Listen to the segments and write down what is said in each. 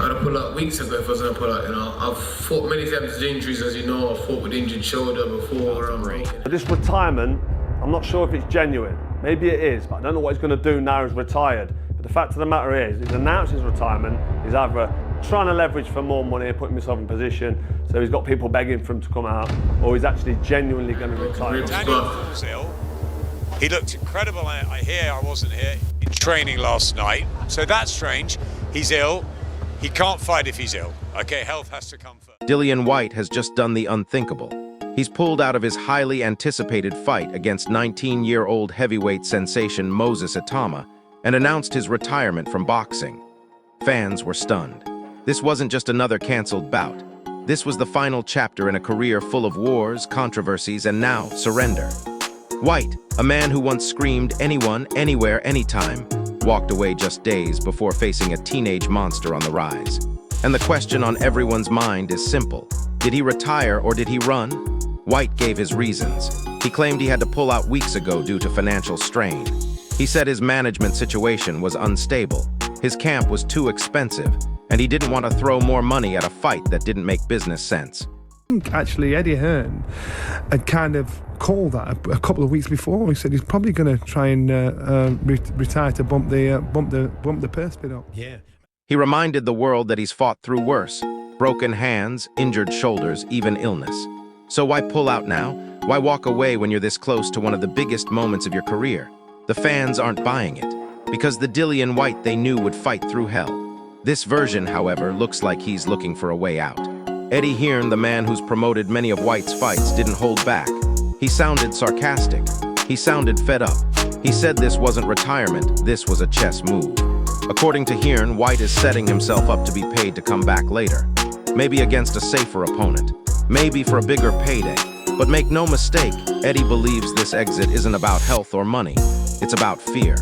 I'd have pulled out weeks ago if I was going to pull out, you know. I've fought many times with injuries, as you know. I've fought with injured shoulder before. This retirement, I'm not sure if it's genuine. Maybe it is, but I don't know what he's going to do now he's retired. But the fact of the matter is, he's announced his retirement. He's either trying to leverage for more money and putting himself in position, so he's got people begging for him to come out, or he's actually genuinely going to retire. Daniel was ill. He looked incredible. I wasn't here in training last night, so that's strange. He's ill. He can't fight if he's ill. Okay, health has to come first. Dillian Whyte has just done the unthinkable. He's pulled out of his highly anticipated fight against 19-year-old heavyweight sensation Moses Itauma and announced his retirement from boxing. Fans were stunned. This wasn't just another canceled bout. This was the final chapter in a career full of wars, controversies, and now surrender. Whyte, a man who once screamed anyone, anywhere, anytime, walked away just days before facing a teenage monster on the rise. And the question on everyone's mind is simple. Did he retire or did he run? Whyte gave his reasons. He claimed he had to pull out weeks ago due to financial strain. He said his management situation was unstable. His camp was too expensive, and he didn't want to throw more money at a fight that didn't make business sense. I think actually Eddie Hearn had kind of called that a couple of weeks before. He said he's probably going to try and retire to bump the purse bid up. Yeah. He reminded the world that he's fought through worse: broken hands, injured shoulders, even illness. So why pull out now? Why walk away when you're this close to one of the biggest moments of your career? The fans aren't buying it, because the Dillian Whyte they knew would fight through hell. This version, however, looks like he's looking for a way out. Eddie Hearn, the man who's promoted many of Whyte's fights, didn't hold back. He sounded sarcastic. He sounded fed up. He said this wasn't retirement, this was a chess move. According to Hearn, Whyte is setting himself up to be paid to come back later. Maybe against a safer opponent. Maybe for a bigger payday. But make no mistake, Eddie believes this exit isn't about health or money. It's about fear.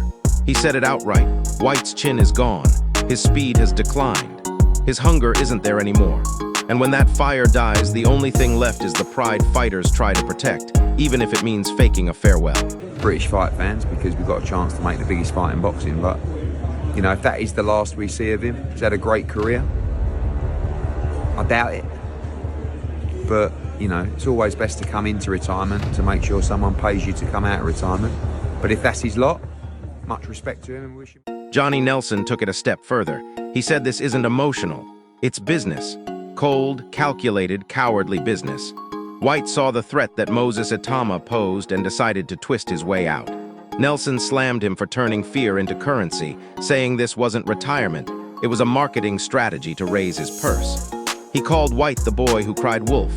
He said it outright. Whyte's chin is gone. His speed has declined. His hunger isn't there anymore. And when that fire dies, the only thing left is the pride fighters try to protect, even if it means faking a farewell. British fight fans, because we've got a chance to make the biggest fight in boxing, but you know, if that is the last we see of him, he's had a great career. I doubt it. But, you know, it's always best to come into retirement to make sure someone pays you to come out of retirement. But if that's his lot, much respect to him and wish him. Johnny Nelson took it a step further. He said this isn't emotional, it's business. Cold, calculated, cowardly business. Whyte saw the threat that Moses Itauma posed and decided to twist his way out. Nelson slammed him for turning fear into currency, saying this wasn't retirement, it was a marketing strategy to raise his purse. He called Whyte the boy who cried wolf.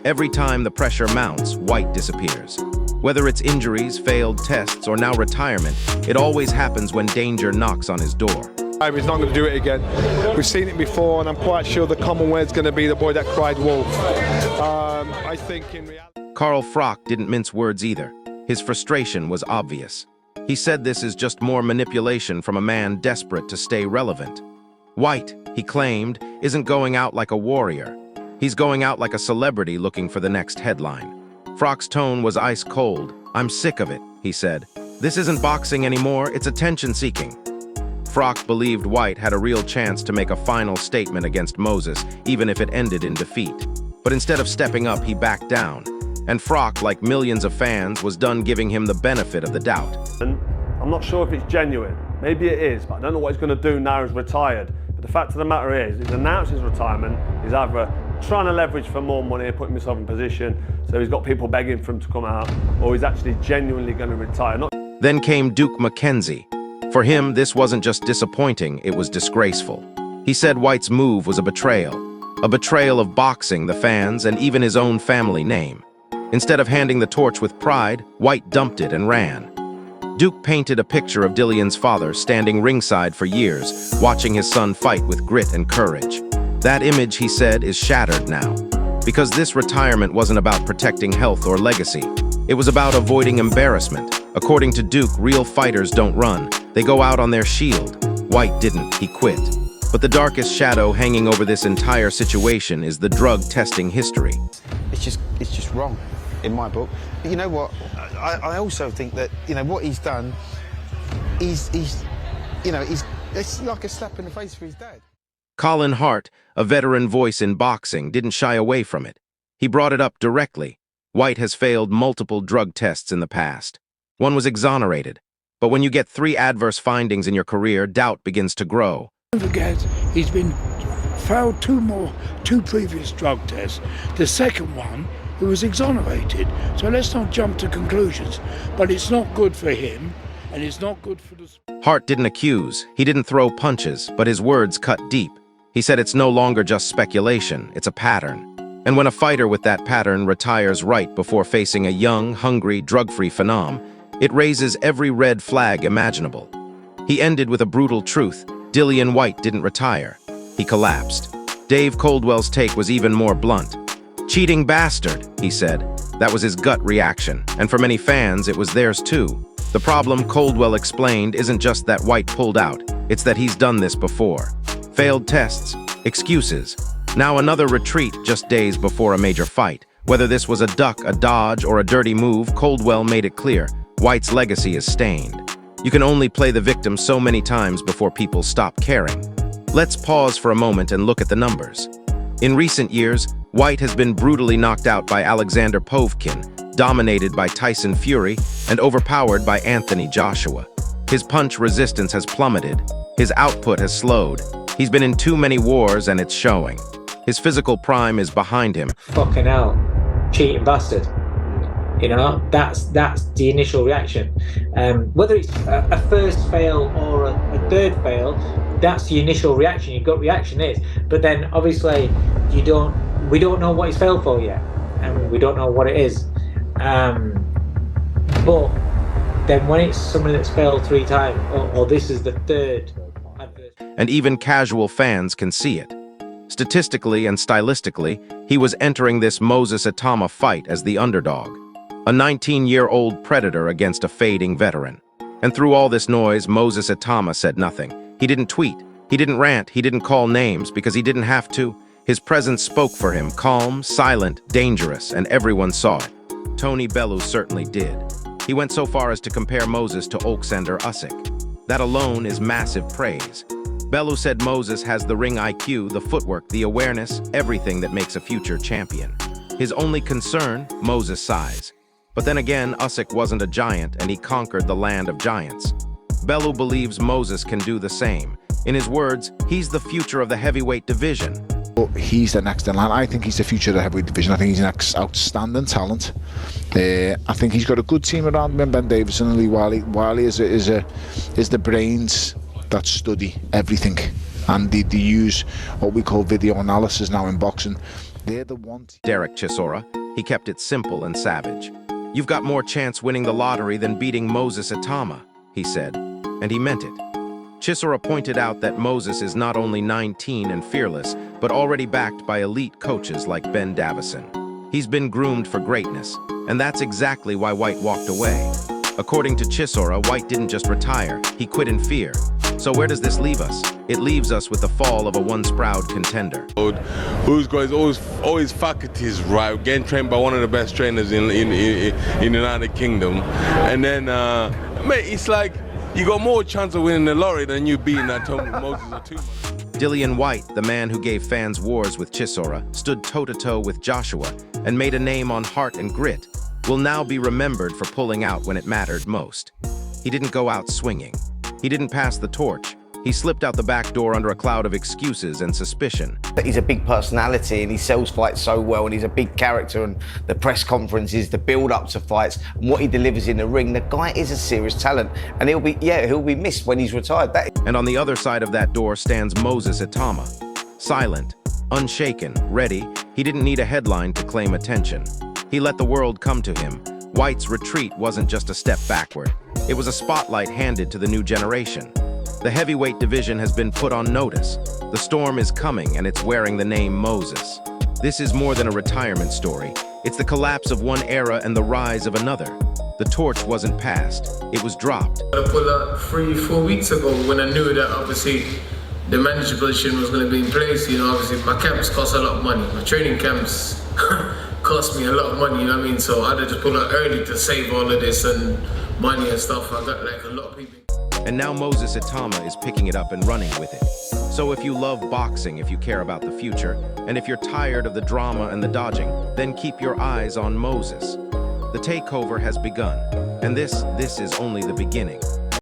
Every time the pressure mounts, Whyte disappears. Whether it's injuries, failed tests, or now retirement, it always happens when danger knocks on his door. He's not going to do it again. We've seen it before, and I'm quite sure the common word's going to be the boy that cried wolf. I think in reality... Carl Froch didn't mince words either. His frustration was obvious. He said this is just more manipulation from a man desperate to stay relevant. Whyte, he claimed, isn't going out like a warrior. He's going out like a celebrity looking for the next headline. Froch's tone was ice cold. "I'm sick of it," he said. "This isn't boxing anymore, it's attention-seeking." Froch believed Whyte had a real chance to make a final statement against Moses, even if it ended in defeat. But instead of stepping up, he backed down. And Froch, like millions of fans, was done giving him the benefit of the doubt. I'm not sure if it's genuine. Maybe it is, but I don't know what he's going to do now he's retired. But the fact of the matter is, he's announced his retirement. He's either trying to leverage for more money and putting himself in position, so he's got people begging for him to come out, or he's actually genuinely going to retire. Then came Duke McKenzie. For him, this wasn't just disappointing, it was disgraceful. He said Whyte's move was a betrayal of boxing, the fans, and even his own family name. Instead of handing the torch with pride, Whyte dumped it and ran. Duke painted a picture of Dillian's father standing ringside for years, watching his son fight with grit and courage. That image, he said, is shattered now. Because this retirement wasn't about protecting health or legacy. It was about avoiding embarrassment. According to Duke, real fighters don't run. They go out on their shield. Whyte didn't, he quit. But the darkest shadow hanging over this entire situation is the drug testing history. It's just wrong, in my book. But you know what? I also think that, you know, what he's done, it's like a slap in the face for his dad. Colin Hart, a veteran voice in boxing, didn't shy away from it. He brought it up directly. Whyte has failed multiple drug tests in the past. One was exonerated. But when you get 3 adverse findings in your career, doubt begins to grow. Don't forget, he's been failed 2 previous drug tests. The second one, he was exonerated. So let's not jump to conclusions. But it's not good for him, and it's not good for the sport. Hart didn't accuse, he didn't throw punches, but his words cut deep. He said it's no longer just speculation, it's a pattern. And when a fighter with that pattern retires right before facing a young, hungry, drug-free phenom, it raises every red flag imaginable. He ended with a brutal truth. Dillian Whyte didn't retire. He collapsed. Dave Coldwell's take was even more blunt. "Cheating bastard," he said. That was his gut reaction, and for many fans, it was theirs too. The problem, Coldwell explained, isn't just that Whyte pulled out, it's that he's done this before. Failed tests, excuses. Now another retreat just days before a major fight. Whether this was a duck, a dodge, or a dirty move, Coldwell made it clear. Whyte's legacy is stained. You can only play the victim so many times before people stop caring. Let's pause for a moment and look at the numbers. In recent years, Whyte has been brutally knocked out by Alexander Povkin, dominated by Tyson Fury, and overpowered by Anthony Joshua. His punch resistance has plummeted. His output has slowed. He's been in too many wars and it's showing. His physical prime is behind him. Fucking hell, cheating bastard. You know, that's the initial reaction. Whether it's a first fail or a third fail, that's the initial reaction. Your gut reaction is, but then obviously we don't know what he's failed for yet, and we don't know what it is. But then when it's someone that's failed 3 times, or this is the third adverse. And even casual fans can see it. Statistically and stylistically, he was entering this Moses Itauma fight as the underdog. A 19-year-old predator against a fading veteran. And through all this noise, Moses Itauma said nothing. He didn't tweet, he didn't rant, he didn't call names because he didn't have to. His presence spoke for him, calm, silent, dangerous, and everyone saw it. Tony Bellew certainly did. He went so far as to compare Moses to Alexander Usyk. That alone is massive praise. Bellew said Moses has the ring IQ, the footwork, the awareness, everything that makes a future champion. His only concern, Moses' size. But then again, Usyk wasn't a giant, and he conquered the land of giants. Bellew believes Moses can do the same. In his words, he's the future of the heavyweight division. He's the next in line. I think he's the future of the heavyweight division. I think he's an outstanding talent. I think he's got a good team around him, Ben Davison and Lee Wiley is the brains that study everything, and they use what we call video analysis now in boxing. They're the ones. Derek Chisora, he kept it simple and savage. "You've got more chance winning the lottery than beating Moses Itauma," he said, and he meant it. Chisora pointed out that Moses is not only 19 and fearless, but already backed by elite coaches like Ben Davison. He's been groomed for greatness, and that's exactly why Whyte walked away. According to Chisora, Whyte didn't just retire, he quit in fear. So where does this leave us? It leaves us with the fall of a once proud contender. Who's got his always faculties right, getting trained by one of the best trainers in the United Kingdom, and then mate, it's like you got more chance of winning the lottery than you beating that Moses Itauma. Dillian Whyte, the man who gave fans wars with Chisora, stood toe-to-toe with Joshua and made a name on heart and grit, will now be remembered for pulling out when it mattered most. He didn't go out swinging. He didn't pass the torch. He slipped out the back door under a cloud of excuses and suspicion. He's a big personality and he sells fights so well, and he's a big character, and the press conferences, the build-up to fights, and what he delivers in the ring. The guy is a serious talent, and he'll be missed when he's retired. And on the other side of that door stands Moses Itauma. Silent, unshaken, ready, he didn't need a headline to claim attention. He let the world come to him. Whyte's retreat wasn't just a step backward. It was a spotlight handed to the new generation. The heavyweight division has been put on notice. The storm is coming, and it's wearing the name Moses. This is more than a retirement story. It's the collapse of one era and the rise of another. The torch wasn't passed, it was dropped. I put that 3-4 weeks ago when I knew that obviously the manager position was going to be in place. You know, obviously my camps cost a lot of money. My training camps cost me a lot of money, you know what I mean? So I had to just pull out early to save all of this and money and stuff. I got like a lot of people. And now Moses Itauma is picking it up and running with it. So if you love boxing, if you care about the future, and if you're tired of the drama and the dodging, then keep your eyes on Moses. The takeover has begun, and this is only the beginning.